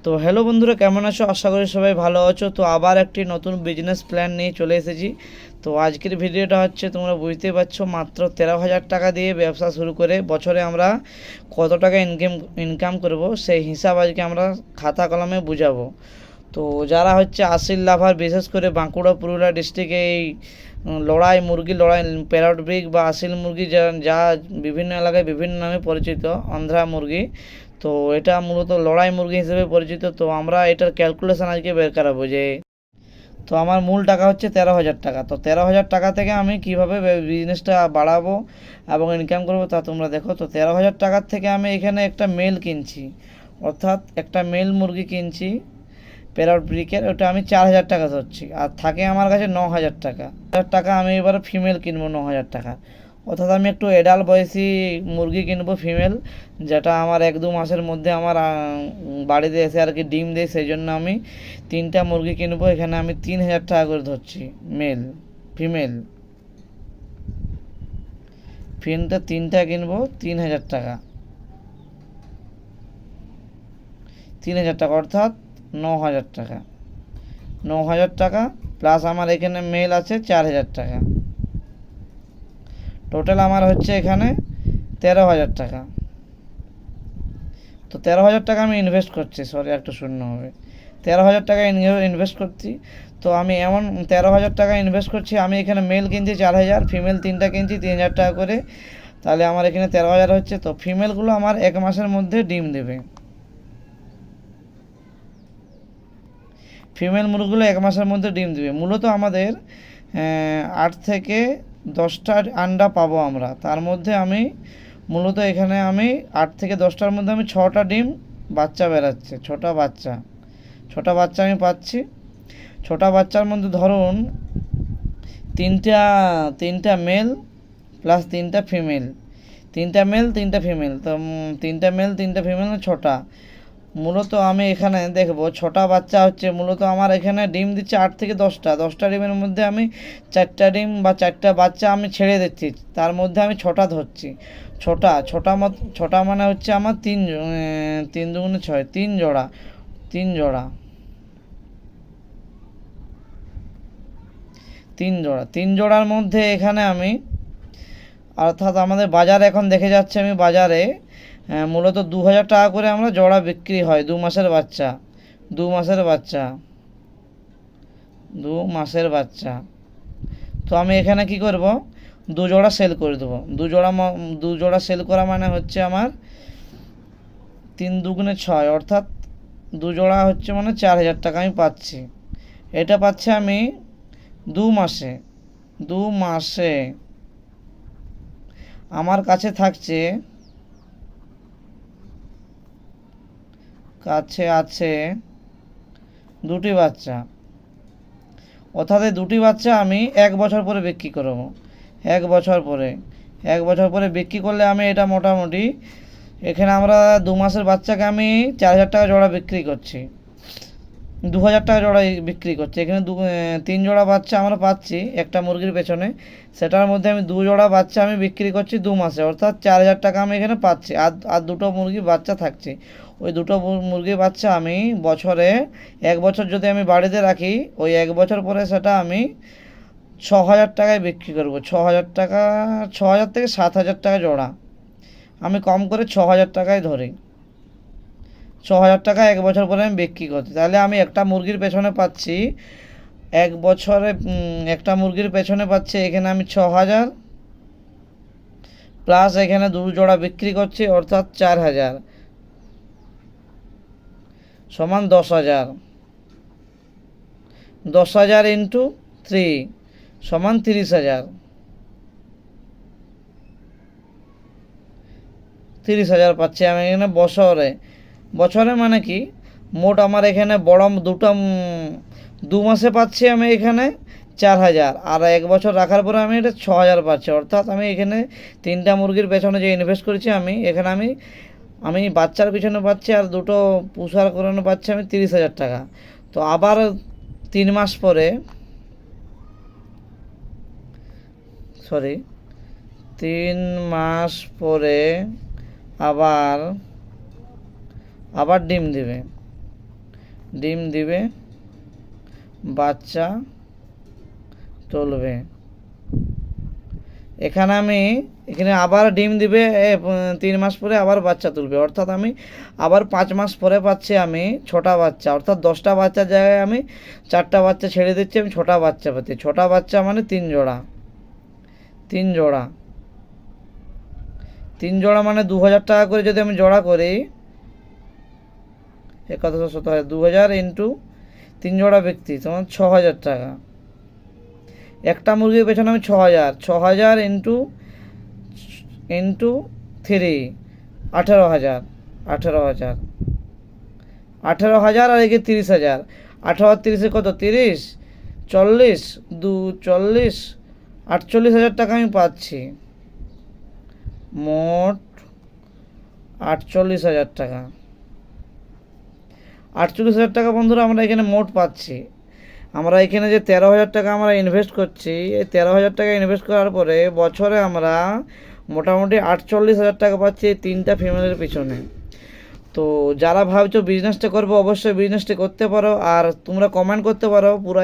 তো হ্যালো বন্ধুরা, কেমন আছো? আশা করি সবাই ভালো আছো। তো আবার একটি নতুন বিজনেস প্ল্যান নিয়ে চলে এসেছি। তো আজকের ভিডিওটা হচ্ছে, তোমরা বুঝতেই পারছো, মাত্র 13,000 টাকা দিয়ে ব্যবসা শুরু করে বছরে আমরা কত টাকা ইনকাম করব সেই হিসাব আজকে আমরা খাতা কলমে বুঝাবো। তো যারা হচ্ছে আসিল লাভার, বিশেষ করে বাঁকুড়া পুরুলিয়া ডিস্ট্রিক্টে এই মুরগি লড়াই, প্যারট ব্রিক বা আসিল মুরগি, যা যা বিভিন্ন এলাকায় বিভিন্ন নামে পরিচিত, আন্ধ্রা মুরগি। তো এটা মূলত লড়াই মুরগি হিসেবে পরিচিত। তো আমরা এটার ক্যালকুলেশন আজকে বের করাবো যে, তো আমার মূল টাকা হচ্ছে 13,000 টাকা। তো 13,000 টাকা থেকে আমি কীভাবে বিজনেসটা বাড়াবো এবং ইনকাম করবো তা তোমরা দেখো। তো 13,000 টাকার থেকে আমি এখানে একটা মেল কিনছি, অর্থাৎ একটা মেল মুরগি কিনছি প্যারট ব্রিকের, ওটা আমি 4,000 টাকা ধরছি। আর থাকে আমার কাছে 9,000 টাকা। 1,000 টাকা আমি এবার ফিমেল কিনবো 9,000 টাকা। অর্থাৎ আমি একটু এডাল বয়সী মুরগি কিনবো ফিমেল, যেটা আমার 1-2 মাসের মধ্যে আমার বাড়িতে এসে আর কি ডিম দেয়। সেই জন্য আমি 3টা মুরগি কিনবো। এখানে আমি 3,000 টাকা করে ধরছি। মেল ফিমেল ফিমেলটা 3টা কিনবো 3,000 টাকা। 3,000 টাকা অর্থাৎ 9,000 টাকা। 9,000 টাকা প্লাস আমার এখানে মেল আছে 4,000 টাকা। টোটাল আমার হচ্ছে এখানে 13,000 টাকা। তো 13,000 টাকা আমি ইনভেস্ট করছি, সরি একটু শূন্য হবে, 13,000 টাকা ইনভেস্ট করছি। তো আমি এমন 13,000 টাকা ইনভেস্ট করছি। আমি এখানে মেল কিনছি 4,000, ফিমেল 3টা কিনছি 3,000 টাকা করে। তাহলে আমার এখানে 13,000 হচ্ছে। তো ফিমেলগুলো আমার 1 মাসের মধ্যে ডিম দেবে। ফিমেল মুরগিগুলো 1 মাসের মধ্যে ডিম দেবে। মূলত আমাদের 8 থেকে 10টা আন্ডা পাবো আমরা। তার মধ্যে আমি মূলত এখানে আমি 8 থেকে 10টার মধ্যে আমি 6টা ডিম বাচ্চা বেরাচ্ছে, ছোটা বাচ্চা আমি পাচ্ছি। ছোটা বাচ্চার মধ্যে ধরুন তিনটা মেল প্লাস 3টা ফিমেল, 3টা মেল 3টা ফিমেল। তো 3টা মেল 3টা ফিমেল 6টা। মূলত আমি এখানে দেখব 6টা বাচ্চা হচ্ছে, মূলত আমার এখানে ডিম দিচ্ছে 8 থেকে 10টা। 10টা ডিমের মধ্যে আমি 4টা ডিম বা 4টা বাচ্চা আমি ছেড়ে দিচ্ছি। তার মধ্যে আমি 6টা ধরছি। ছটা মানে হচ্ছে আমার 3 দুগুণে 6, তিন জোড়ার মধ্যে এখানে আমি, অর্থাৎ আমাদের বাজারে এখন দেখে যাচ্ছে, আমি বাজারে মূলত 2,000 টাকা করে আমরা জোড়া বিক্রি হয়। 2 মাসের বাচ্চা, 2 মাসের বাচ্চা, 2 মাসের বাচ্চা। তো আমি এখানে কি করব, 2 জোড়া সেল করে দেবো। 2 জোড়া সেল করা মানে হচ্ছে আমার 3 দুগুণে 6, অর্থাৎ 2 জোড়া হচ্ছে মানে 4,000 টাকা আমি পাচ্ছি। এটা পাচ্ছি আমি 2 মাসে। 2 মাসে আমার কাছে থাকছে, আছে 2টি বাচ্চা। অর্থাৎ এই 2টি বাচ্চা আমি 1 বছর পরে বিক্রি করব। 1 বছর পরে, 1 বছর পরে বিক্রি করলে আমি এটা মোটামুটি, এখানে আমরা 2 মাসের বাচ্চাকে আমি 4,000 টাকা জোড়া বিক্রি করছি, 2,000 টাকা জোড়া বিক্রি করছি। এখানে 3 জোড়া বাচ্চা আমরা পাচ্ছি একটা মুরগির পেছনে। সেটার মধ্যে আমি 2 জোড়া বাচ্চা আমি বিক্রি করছি 2 মাসে, অর্থাৎ 4,000 টাকা আমি এখানে পাচ্ছি। আর দুটো মুরগির বাচ্চা থাকছে। ওই দুটো মুরগির বাচ্চা আমি বছরে 1 বছর যদি আমি বাড়িতে রাখি, ওই 1 বছর পরে সেটা আমি 6,000 টাকায় বিক্রি করব। 6,000 টাকা, 6,000 থেকে 7,000 টাকা জোড়া, আমি কম করে 6,000 টাকায় ধরি। 6,000 টাকা 1 বছর পরে আমি বিক্রি করছি। তাহলে আমি একটা মুরগির পেছনে পাচ্ছি, 1 বছরে একটা মুরগির পেছনে পাচ্ছি এখানে আমি 6,000, প্লাস এখানে 2 জোড়া বিক্রি করছি, অর্থাৎ 4,000 সমান 10,000। 10,000 ইন্টু 3 সমান 30,000। 30,000 পাচ্ছি আমি এখানে বছরে মানে কি, মোট আমার এখানে বড় 2 মাসে পাচ্ছি আমি এখানে 4,000, আর 1 বছর রাখার পরে আমি এটা 6,000 পাচ্ছি। অর্থাৎ আমি এখানে 3টা মুরগির পেছনে যে ইনভেস্ট করেছি আমি, এখানে আমি বাচ্চার পিছনে পাচ্ছি আর দুটো পুষার করানো পাচ্ছি আমি 30,000 টাকা। তো আবার 3 মাস পরে, সরি 3 মাস পরে আবার ডিম দিবে। ডিম দিবে, বাচ্চা তুলবে। এখানে আবার ডিম দিবে 3 মাস পরে, আবার বাচ্চা তুলবে, অর্থাৎ আমি আবার 5 মাস পরে পাচ্ছি আমি 6টা বাচ্চা, অর্থাৎ 10টা বাচ্চার জায়গায় আমি 4টা বাচ্চা ছেড়ে দিচ্ছি, আমি 6টা বাচ্চা পাচ্ছি। 6টা বাচ্চা মানে 3 জোড়া, 3 জোড়া, 3 জোড়া মানে 2000 টাকা করে যদি আমি জোড়া করি, কত 2000 ইন্টু 3 জোড়া ব্যক্তি তোমার 6000 টাকা। একটা মুরগির পেছনে আমি 6000, 6000 ইন্টু 3, 18000, 18000, 18000 আর এদিকে 30000, 18 আর 30 কত, 30, 40, 40, 48,000 টাকা আমি পাচ্ছি, মোট 48,000 টাকা। 48,000 টাকা বন্ধুরা আমরা এখানে মোট পাচ্ছি। আমরা এখানে যে 13,000 টাকা আমরা ইনভেস্ট করছি, এই 13,000 টাকা ইনভেস্ট করার পরে বছরে আমরা মোটামুটি 48,000 টাকা পাচ্ছি এই 3টা ফ্যামিলির পিছনে। তো যারা ভাবছো বিজনেসটা করবো, অবশ্যই বিজনেসটা করতে পারো, আর তোমরা কমেন্ট করতে পারো পুরো